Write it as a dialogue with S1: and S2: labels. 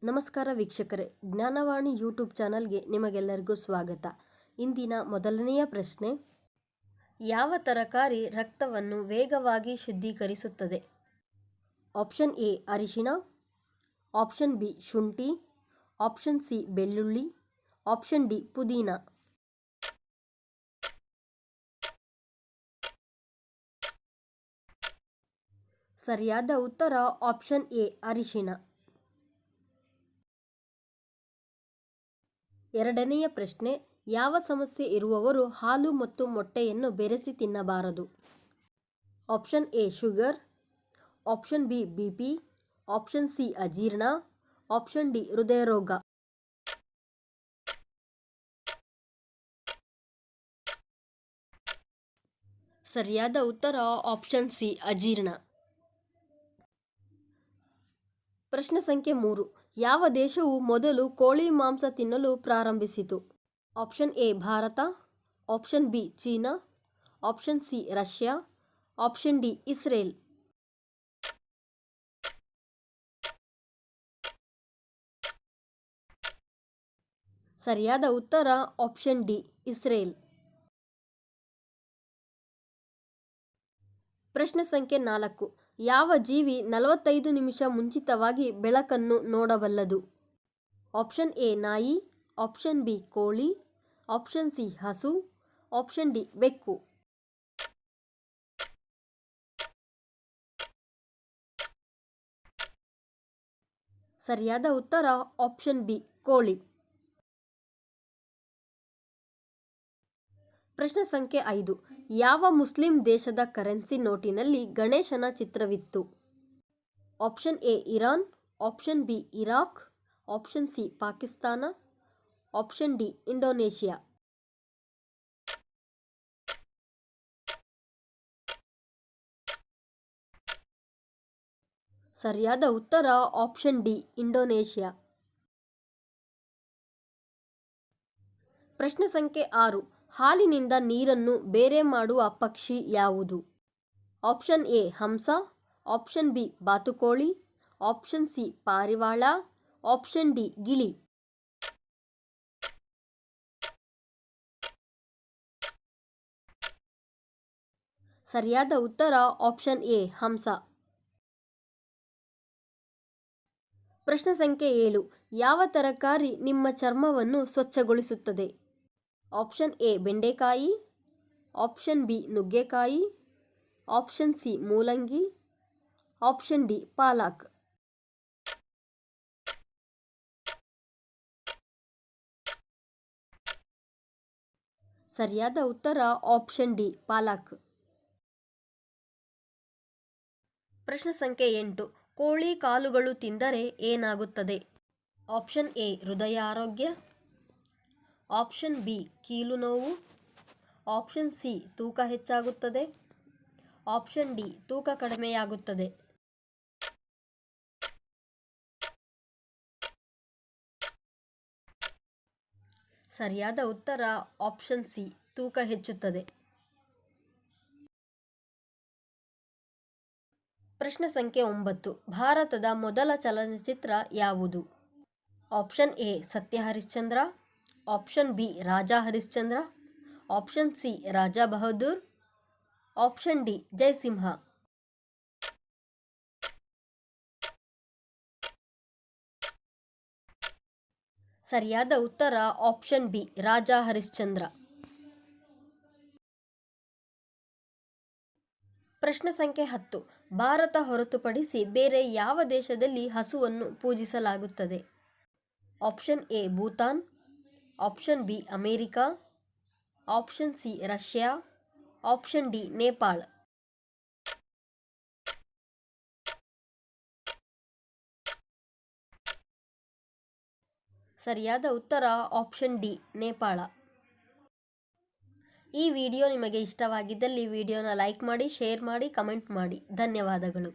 S1: ನಮಸ್ಕಾರ ವೀಕ್ಷಕರೇ, ಜ್ಞಾನವಾಣಿ ಯೂಟ್ಯೂಬ್ ಚಾನಲ್ಗೆ ನಿಮಗೆಲ್ಲರಿಗೂ ಸ್ವಾಗತ. ಇಂದಿನ ಮೊದಲನೆಯ ಪ್ರಶ್ನೆ, ಯಾವ ತರಕಾರಿ ರಕ್ತವನ್ನು ವೇಗವಾಗಿ ಶುದ್ಧೀಕರಿಸುತ್ತದೆ? ಆಪ್ಷನ್ ಎ ಅರಿಶಿಣ, ಆಪ್ಷನ್ ಬಿ ಶುಂಠಿ, ಆಪ್ಷನ್ ಸಿ ಬೆಳ್ಳುಳ್ಳಿ, ಆಪ್ಷನ್ ಡಿ ಪುದೀನ. ಸರಿಯಾದ ಉತ್ತರ ಆಪ್ಷನ್ ಎ ಅರಿಶಿಣ. ಎರಡನೆಯ ಪ್ರಶ್ನೆ, ಯಾವ ಸಮಸ್ಯೆ ಇರುವವರು ಹಾಲು ಮತ್ತು ಮೊಟ್ಟೆಯನ್ನು ಬೆರೆಸಿ ತಿನ್ನಬಾರದು? Option A sugar, option B BP, option C ಅಜೀರ್ಣ, ಆಪ್ಷನ್ ಡಿ ಹೃದಯ ರೋಗ. ಸರಿಯಾದ ಉತ್ತರ ಆಪ್ಷನ್ ಸಿ ಅಜೀರ್ಣ. ಪ್ರಶ್ನೆ ಸಂಖ್ಯೆ 3, ಯಾವ ದೇಶವು ಮೊದಲು ಕೋಳಿ ಮಾಂಸ ತಿನ್ನಲು ಪ್ರಾರಂಭಿಸಿತು? Option A Bharat, option B China, option C Russia, option D Israel. ಸರಿಯಾದ ಉತ್ತರ ಆಪ್ಷನ್ ಡಿ ಇಸ್ರೇಲ್. ಪ್ರಶ್ನೆ ಸಂಖ್ಯೆ 4, ಯಾವ ಜೀವಿ 45 ನಿಮಿಷ ಮುಂಚಿತವಾಗಿ ಬೆಳಕನ್ನು ನೋಡಬಲ್ಲದು? ಆಪ್ಷನ್ ಎ ನಾಯಿ, ಆಪ್ಷನ್ ಬಿ ಕೋಳಿ, ಆಪ್ಷನ್ ಸಿ ಹಸು, ಆಪ್ಷನ್ ಡಿ ಬೆಕ್ಕು. ಸರಿಯಾದ ಉತ್ತರ ಆಪ್ಷನ್ ಬಿ ಕೋಳಿ. ಪ್ರಶ್ನೆ ಸಂಖ್ಯೆ 5, ಯಾವ ಮುಸ್ಲಿಂ ದೇಶದ ಕರೆನ್ಸಿ ನೋಟಿನಲ್ಲಿ ಗಣೇಶನ ಚಿತ್ರವಿತ್ತು? Option A Iran, option B Iraq, option C Pakistan, option D Indonesia. ಸರಿಯಾದ ಉತ್ತರ ಆಪ್ಷನ್ ಡಿ ಇಂಡೋನೇಷಿಯಾ. ಪ್ರಶ್ನೆ ಸಂಖ್ಯೆ 6, ಹಾಲಿನಿಂದ ನೀರನ್ನು ಬೇರೆ ಮಾಡುವ ಪಕ್ಷಿ ಯಾವುದು? ಆಪ್ಷನ್ ಎ ಹಂಸ, ಆಪ್ಷನ್ ಬಿ ಬಾತುಕೋಳಿ, ಆಪ್ಷನ್ ಸಿ ಪಾರಿವಾಳ, ಆಪ್ಷನ್ ಡಿ ಗಿಳಿ. ಸರಿಯಾದ ಉತ್ತರ ಆಪ್ಷನ್ ಎ ಹಂಸ. ಪ್ರಶ್ನೆ ಸಂಖ್ಯೆ 7, ಯಾವ ತರಕಾರಿ ನಿಮ್ಮ ಚರ್ಮವನ್ನು ಸ್ವಚ್ಛಗೊಳಿಸುತ್ತದೆ? ಆಪ್ಷನ್ ಎ ಬೆಂಡೆಕಾಯಿ, ಆಪ್ಷನ್ ಬಿ ನುಗ್ಗೆಕಾಯಿ, ಆಪ್ಷನ್ ಸಿ ಮೂಲಂಗಿ, ಆಪ್ಷನ್ ಡಿ ಪಾಲಕ್. ಸರಿಯಾದ ಉತ್ತರ ಆಪ್ಷನ್ ಡಿ ಪಾಲಕ್. ಪ್ರಶ್ನೆ ಸಂಖ್ಯೆ 8, ಕೋಳಿ ಕಾಲುಗಳು ತಿಂದರೆ ಏನಾಗುತ್ತದೆ? ಆಪ್ಷನ್ ಎ ಹೃದಯ ಆರೋಗ್ಯ, ಆಪ್ಷನ್ ಬಿ ಕೀಲು ನೋವು, ಆಪ್ಷನ್ ಸಿ ತೂಕ ಹೆಚ್ಚಾಗುತ್ತದೆ, ಆಪ್ಷನ್ ಡಿ ತೂಕ ಕಡಿಮೆಯಾಗುತ್ತದೆ. ಸರಿಯಾದ ಉತ್ತರ ಆಪ್ಷನ್ ಸಿ ತೂಕ ಹೆಚ್ಚುತ್ತದೆ. ಪ್ರಶ್ನೆ ಸಂಖ್ಯೆ 9, ಭಾರತದ ಮೊದಲ ಚಲನಚಿತ್ರ ಯಾವುದು? Option A Satya Harishchandra, option B Raja Harishchandra, option C Raja Bahadur, option D Jayasimha. ಸರಿಯಾದ ಉತ್ತರ ಆಪ್ಷನ್ ಬಿ ರಾಜಾ ಹರಿಶ್ಚಂದ್ರ. ಪ್ರಶ್ನೆ ಸಂಖ್ಯೆ 10, ಭಾರತ ಹೊರತುಪಡಿಸಿ ಬೇರೆ ಯಾವ ದೇಶದಲ್ಲಿ ಹಸುವನ್ನು ಪೂಜಿಸಲಾಗುತ್ತದೆ? Option A Bhutan, option B America, option C Russia, option D Nepal. ಸರಿಯಾದ ಉತ್ತರ ಆಪ್ಷನ್ ಡಿ ನೇಪಾಳ. ಈ ವಿಡಿಯೋ ನಿಮಗೆ ಇಷ್ಟವಾಗಿದ್ದಲ್ಲಿ ವಿಡಿಯೋನ ಲೈಕ್ ಮಾಡಿ, ಶೇರ್ ಮಾಡಿ, ಕಮೆಂಟ್ ಮಾಡಿ. ಧನ್ಯವಾದಗಳು.